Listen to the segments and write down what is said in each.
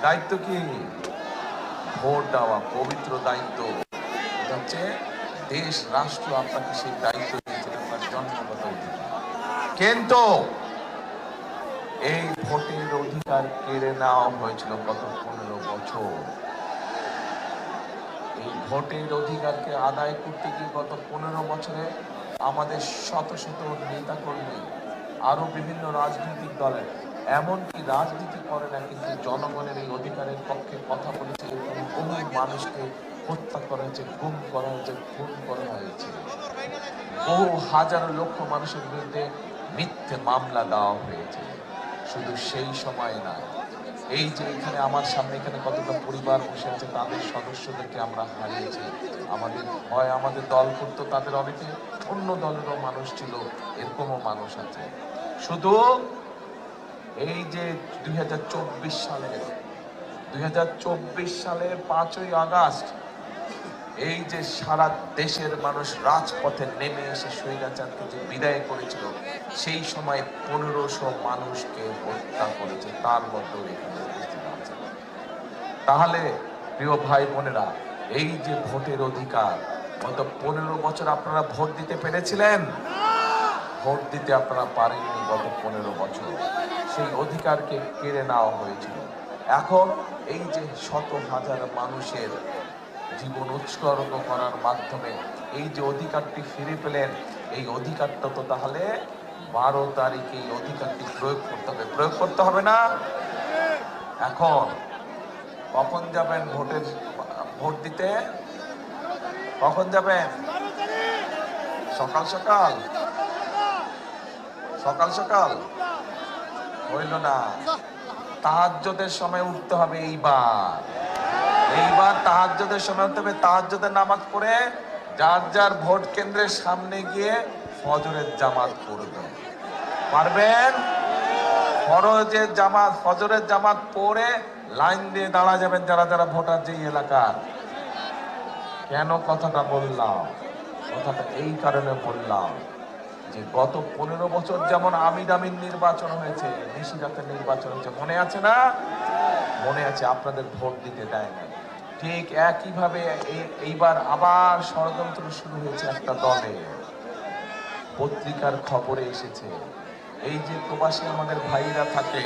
দায়িত্ব কি? ভোট দেওয়া, পবিত্র দায়িত্ব। হচ্ছে দেশ রাষ্ট্র আপনাকে সেই দায়িত্ব দিয়েছে, আপনার জন্মগত অধিকার। কিন্তু এই ভোটের অধিকার কেড়ে নেওয়া হয়েছিল গত 15 বছর। এই ভোটের অধিকারকে আদায় করতে গিয়ে গত 15 বছরে আমাদের শত শত নেতা কর্মী, আরো বিভিন্ন রাজনৈতিক দলের, এমনকি রাজনীতি করে না কিন্তু জনগণের এই অধিকারের পক্ষে কথা বলেছে এবং বহু মানুষকে হত্যা করা হয়েছে, গুম করা হয়েছে, খুন করা হয়েছে। বহু হাজারো লক্ষ মানুষের বিরুদ্ধে মিথ্যে মামলা দেওয়া হয়েছে। শুধু সেই সময় না, এই যে এখানে আমার সামনে এখানে কতটা পরিবার বসে আছে, তাদের সদস্যদেরকে আমরা হারিয়েছি। আমাদের দল করতো, তাদের অনেকে অন্য দলেরও মানুষ ছিল, এরকমও মানুষ আছে। শুধু এই যে 2024 সালের 5ই আগস্ট এই যে সারা দেশের মানুষ রাজপথে নেমে এসে স্বৈরাচারকে যে বিদায় করেছিল, সেই সময় 1500 মানুষকে হত্যা করেছে, তার মধ্যে এখানে উপস্থিত আছে। তাহলে প্রিয় ভাই বোনেরা, এই যে ভোটের অধিকার, গত 15 বছর আপনারা ভোট দিতে পেরেছিলেন? ভোট দিতে আপনারা পারেননি গত 15 বছর। সেই অধিকারকে কেড়ে নেওয়া হয়েছিল। এখন এই যে শত হাজার মানুষের জীবন উৎসর্গ করার মাধ্যমে এই যে অধিকারটি ফিরে পেলেন, এই অধিকারটা তো তাহলে 12 তারিখে এই অধিকারটি প্রয়োগ করতে হবে। প্রয়োগ করতে হবে না? এখন কখন যাবেন ভোট দিতে? কখন যাবেন? সকাল সকাল হইল না। তাহাজ্জুদের সময় উঠতে হবে। এইবার তাহাজ্জুদের সময় উঠতে হবে। তাহাজ্জুদের নামাজ পড়ে যার যার ভোট কেন্দ্রের সামনে গিয়ে ফজরের জামাত পড়বেন। পারবেন? ফজরের জামাত পড়ে লাইন দিয়ে দাঁড়া যাবেন যারা যারা ভোটার যে এলাকার। কেন কথাটা বললাম? কথাটা এই কারণে বললাম যে গত 15 বছর যেমন আমিন নির্বাচন হয়েছে, নিশিরাতের নির্বাচন হয়েছে, মনে আছে না? মনে আছে। আপনাদের ভোট দিতে দেয় না। ঠিক একইভাবে এইবার আবার ষড়যন্ত্র শুরু হয়েছে একটা দলে। পত্রিকার খবরে এসেছে, এই যে প্রবাসী আমাদের ভাইরা থাকে,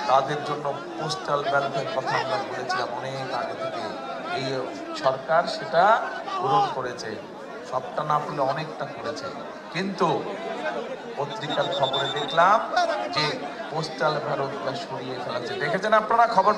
তাদের জন্য পোস্টাল ব্যালটের কথা আমরা বলেছিলাম অনেক আগে থেকে। এই সরকার সেটা পূরণ করেছে, সবটা না পেলে অনেকটা করেছে। কিন্তু পত্রিকার খবরে দেখলাম যে পোস্টাল ব্যালটটা সরিয়ে ফেলেছে। দেখেছেন আপনারা খবর?